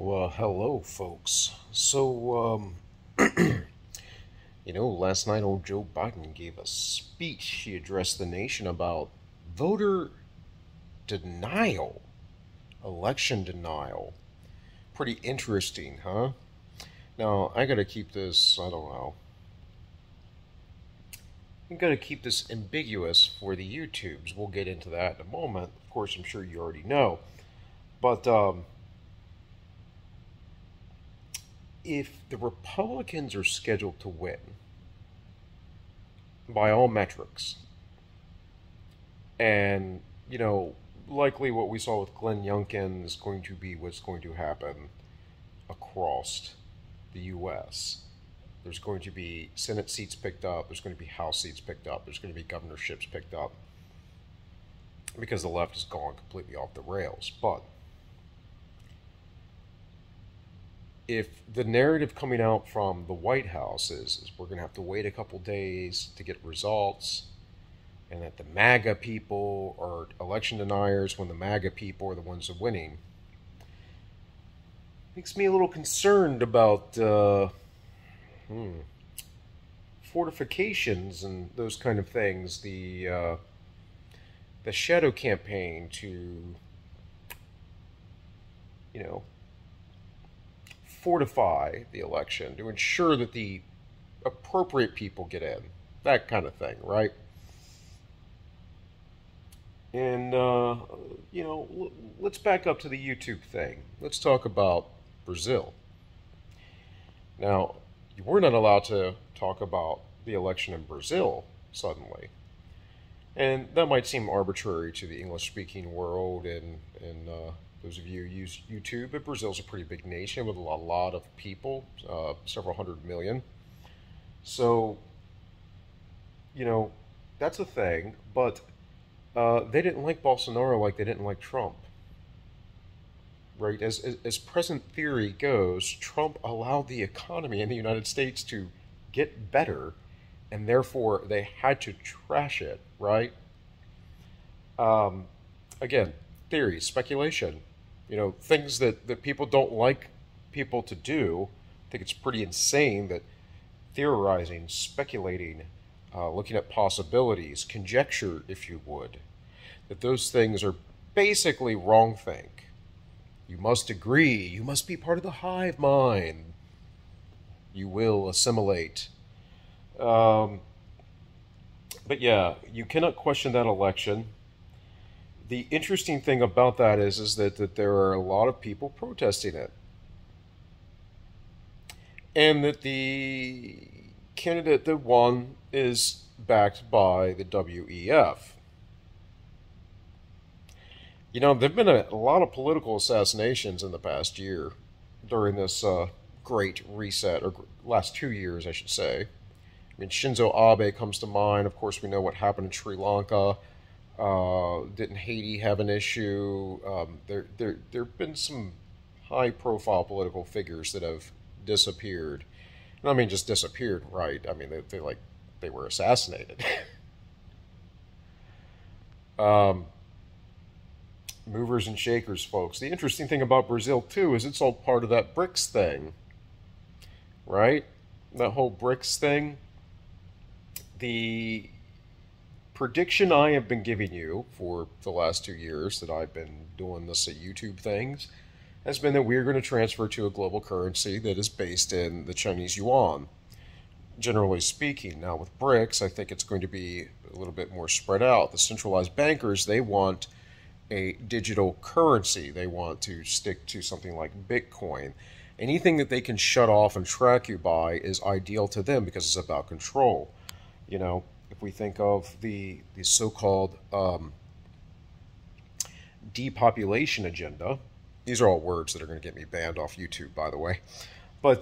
Well, hello, folks. Last night old Joe Biden gave a speech. He addressed the nation about voter denial, election denial. Pretty interesting, huh? Now, I gotta keep this, I don't know, I gotta keep this ambiguous for the YouTubes. We'll get into that in a moment. Of course, I'm sure you already know. But if the Republicans are scheduled to win, by all metrics, and, likely what we saw with Glenn Youngkin is going to be what's going to happen across the U.S. There's going to be Senate seats picked up, there's going to be House seats picked up, there's going to be governorships picked up because the left has gone completely off the rails. But if the narrative coming out from the White House is we're going to have to wait a couple days to get results, and that the MAGA people are election deniers when the MAGA people are the ones that are winning, makes me a little concerned about fortifications and those kind of things. The shadow campaign to, you know, fortify the election to ensure that the appropriate people get in, that kind of thing, right? And let's back up to the YouTube thing. Let's talk about Brazil. Now, we're not allowed to talk about the election in Brazil suddenly. And that might seem arbitrary to the English-speaking world and those of you who use YouTube, but Brazil's a pretty big nation with a lot of people, several hundred million. So, that's a thing, but they didn't like Bolsonaro like they didn't like Trump. Right? As present theory goes, Trump allowed the economy in the United States to get better, and therefore they had to trash it, right? Again, theory, speculation, things that people don't like people to do. I think it's pretty insane that theorizing, speculating, looking at possibilities, conjecture, if you would, that those things are basically wrong think. You must agree. You must be part of the hive mind. You will assimilate. But yeah, you cannot question that election. The interesting thing about that is that there are a lot of people protesting it. And that the candidate that won is backed by the WEF. There have been a lot of political assassinations in the past year during this great reset, or last 2 years, I should say. I mean, Shinzo Abe comes to mind. Of course, we know what happened in Sri Lanka. Didn't Haiti have an issue? There have been some high-profile political figures that have disappeared. And I mean, just disappeared, right? I mean, they were assassinated. Movers and shakers, folks. The interesting thing about Brazil, too, is it's all part of that BRICS thing, right? That whole BRICS thing. The prediction I have been giving you for the last 2 years that I've been doing this at YouTube things has been that we're going to transfer to a global currency that is based in the Chinese yuan, generally speaking. Now, with BRICS, I think it's going to be a little bit more spread out. The centralized bankers, they want a digital currency. They want to stick to something like Bitcoin. Anything that they can shut off and track you by is ideal to them because it's about control. If we think of the so-called depopulation agenda, these are all words that are going to get me banned off YouTube, by the way. But,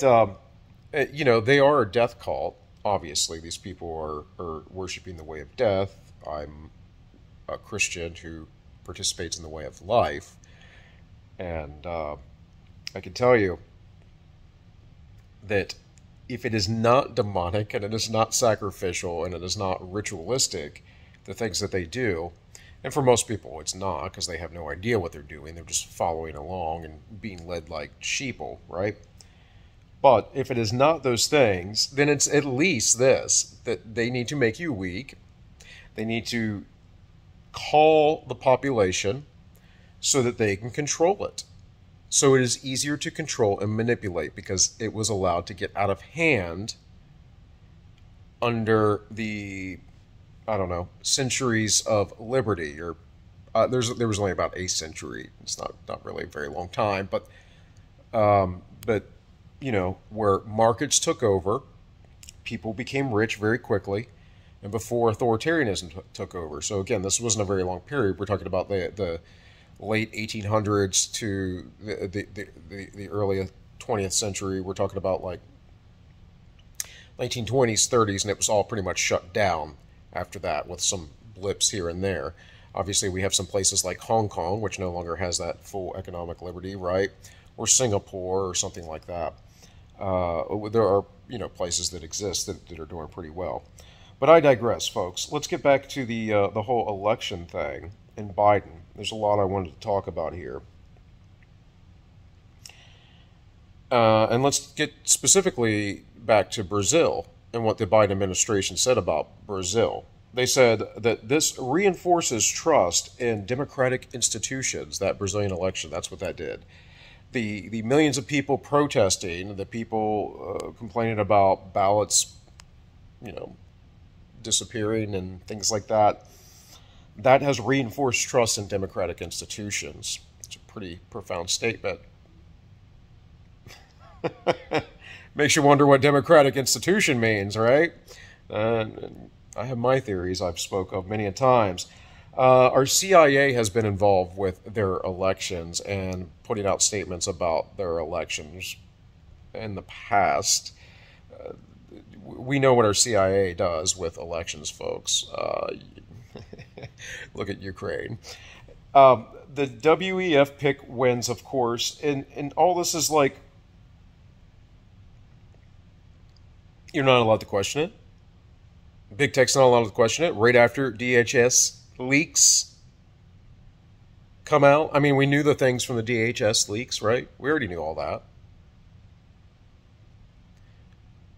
they are a death cult. Obviously, these people are worshiping the way of death. I'm a Christian who participates in the way of life. And I can tell you that if it is not demonic and it is not sacrificial and it is not ritualistic, the things that they do, And for most people, it's not, because they have no idea what they're doing. They're just following along and being led like sheeple, right? But if it is not those things, then it's at least this, that they need to make you weak. They need to call the population so that they can control it. So it is easier to control and manipulate because it was allowed to get out of hand under the, I don't know, centuries of liberty. Or there was only about a century. It's not really a very long time, but you know, where markets took over, people became rich very quickly, and before authoritarianism took over. So again, this wasn't a very long period. We're talking about the late 1800s to the early 20th century. We're talking about like 1920s, 30s, and it was all pretty much shut down after that, with some blips here and there. Obviously, we have some places like Hong Kong, which no longer has that full economic liberty, right? Or Singapore, or something like that. There are, you know, places that exist that are doing pretty well. But I digress, folks. Let's get back to the whole election thing and Biden. There's a lot I wanted to talk about here. And let's get specifically back to Brazil and what the Biden administration said about Brazil. They said that this reinforces trust in democratic institutions, that Brazilian election. That's what that did. The millions of people protesting, the people complaining about ballots, you know, disappearing and things like that, that has reinforced trust in democratic institutions. It's a pretty profound statement. Makes you wonder what democratic institution means, right? I have my theories I've spoke of many a times. Our CIA has been involved with their elections and putting out statements about their elections in the past. We know what our CIA does with elections, folks. Look at Ukraine. The WEF pick wins, of course, and all this is like, you're not allowed to question it. Big Tech's not allowed to question it. Right after DHS leaks come out. I mean, we knew the things from the DHS leaks, right? We already knew all that.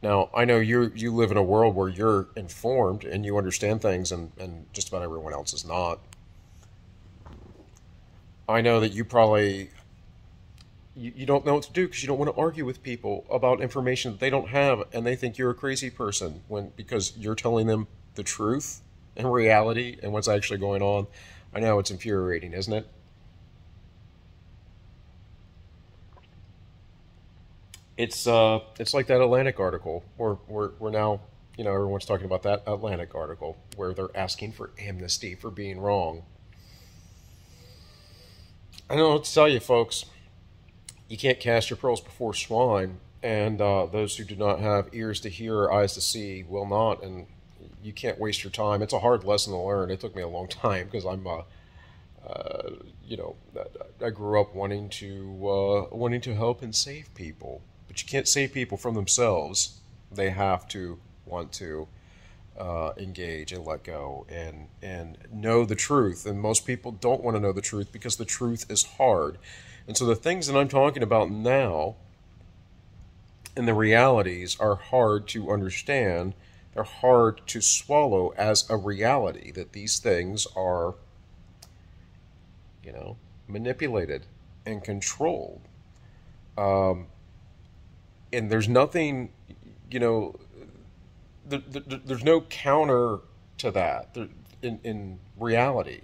Now, I know you live in a world where you're informed and you understand things, and just about everyone else is not. I know that you probably, you don't know what to do because you don't want to argue with people about information that they don't have, and they think you're a crazy person because you're telling them the truth and reality and what's actually going on. I know, it's infuriating, isn't it? It's like that Atlantic article where we're now, you know, everyone's talking about that Atlantic article where they're asking for amnesty for being wrong. I don't know what to tell you, folks. You can't cast your pearls before swine, and those who do not have ears to hear or eyes to see will not, and you can't waste your time. It's a hard lesson to learn. It took me a long time because I'm, you know, I grew up wanting to help and save people, but you can't save people from themselves. They have to want to engage and let go and know the truth. And most people don't want to know the truth because the truth is hard. And so the things that I'm talking about now and the realities are hard to understand. They're hard to swallow as a reality, that these things are, you know, manipulated and controlled. And there's nothing, you know, there's no counter to that in reality.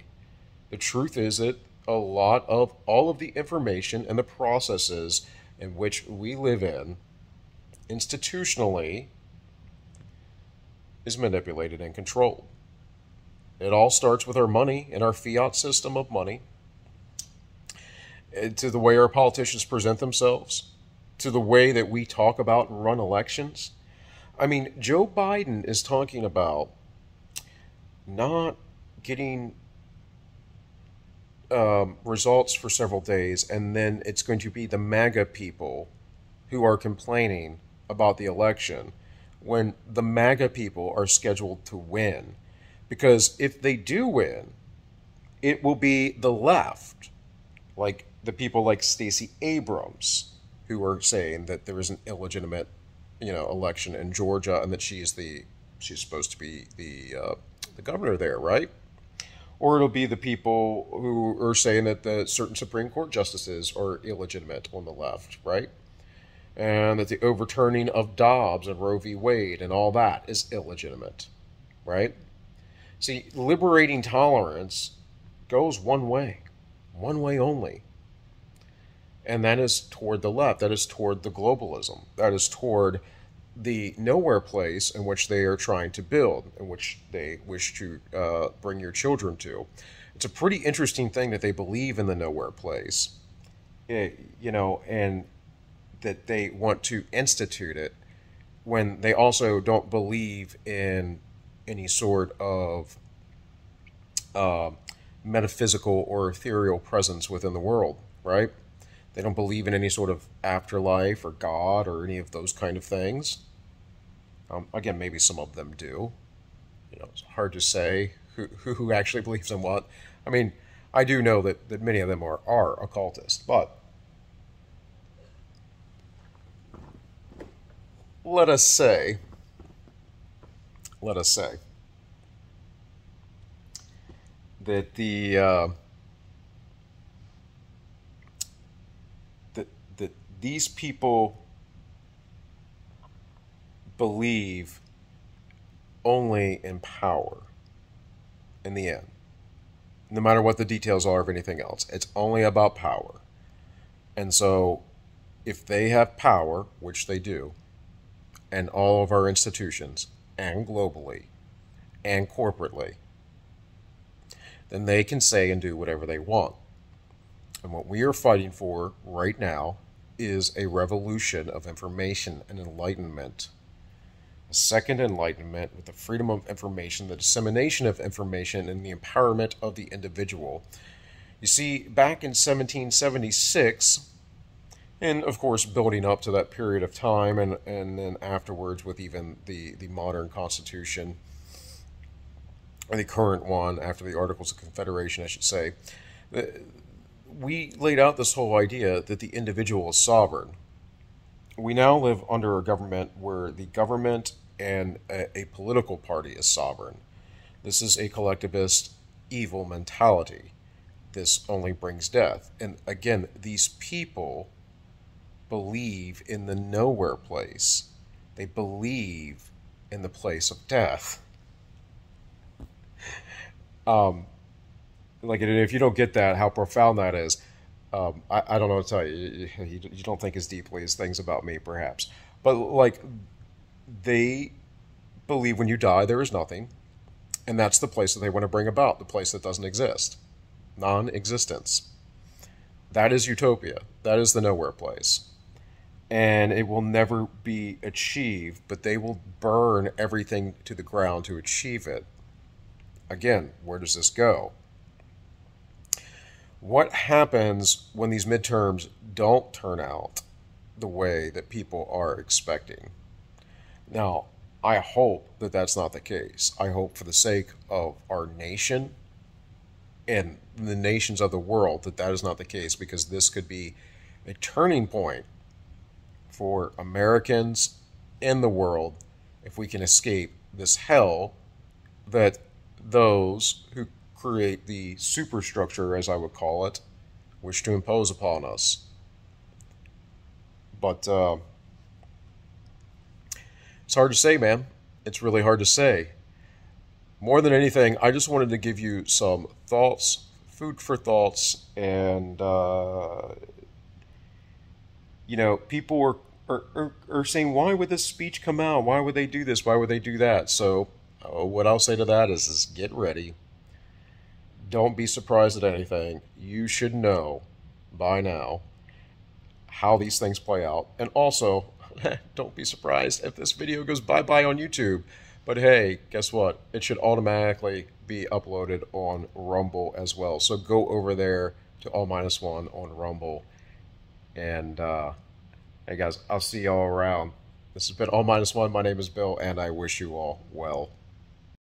The truth is that a lot of all of the information and the processes in which we live in institutionally is manipulated and controlled. It all starts with our money and our fiat system of money, to the way our politicians present themselves, to the way that we talk about and run elections. I mean, Joe Biden is talking about not getting results for several days, and then it's going to be the MAGA people who are complaining about the election when the MAGA people are scheduled to win. Because if they do win, it will be the left, like the people like Stacey Abrams, who are saying that there is an illegitimate, election in Georgia, and that she's supposed to be the governor there, right? Or it'll be the people who are saying that the certain Supreme Court justices are illegitimate on the left, right? And that the overturning of Dobbs and Roe v. Wade and all that is illegitimate, right? See, liberating tolerance goes one way only. And that is toward the left. That is toward the globalism. That is toward the nowhere place in which they are trying to build, in which they wish to bring your children to. It's a pretty interesting thing that they believe in the nowhere place, and that they want to institute it when they also don't believe in any sort of metaphysical or ethereal presence within the world, right? They don't believe in any sort of afterlife or God or any of those kind of things. Again, maybe some of them do. It's hard to say who actually believes in what. I mean, I do know that many of them are occultists, but let us say that that these people believe only in power in the end. No matter what the details are of anything else, it's only about power. And so if they have power, which they do, and all of our institutions, and globally, and corporately, then they can say and do whatever they want. And what we are fighting for right now is a revolution of information and enlightenment. A second enlightenment with the freedom of information, the dissemination of information, and the empowerment of the individual. You see, back in 1776, and of course building up to that period of time, and then afterwards with even the modern Constitution, or the current one after the Articles of Confederation, I should say, we laid out this whole idea that the individual is sovereign. We now live under a government where the government and a political party is sovereign. This is a collectivist, evil mentality. This only brings death. And again, these people believe in the nowhere place. They believe in the place of death. Like, if you don't get that, how profound that is, I don't know what to tell you. You don't think as deeply as things about me, perhaps. But, like, they believe when you die, there is nothing. And that's the place that they want to bring about, the place that doesn't exist. Non-existence. That is utopia. That is the nowhere place. And it will never be achieved, but they will burn everything to the ground to achieve it. Again, where does this go? What happens when these midterms don't turn out the way that people are expecting? Now, I hope that that's not the case. I hope for the sake of our nation and the nations of the world that that is not the case, because this could be a turning point for Americans in the world if we can escape this hell that those who create the superstructure, as I would call it, wish to impose upon us. But it's hard to say, man. It's really hard to say. More than anything, I just wanted to give you some thoughts, food for thoughts, and people are saying, why would this speech come out? Why would they do this? Why would they do that? So what I'll say to that is get ready. Don't be surprised at anything. You should know by now how these things play out. And also, don't be surprised if this video goes bye-bye on YouTube. But hey, guess what? It should automatically be uploaded on Rumble as well. So go over there to All-1 on Rumble. And hey guys, I'll see y'all around. This has been All-1. My name is Bill, and I wish you all well.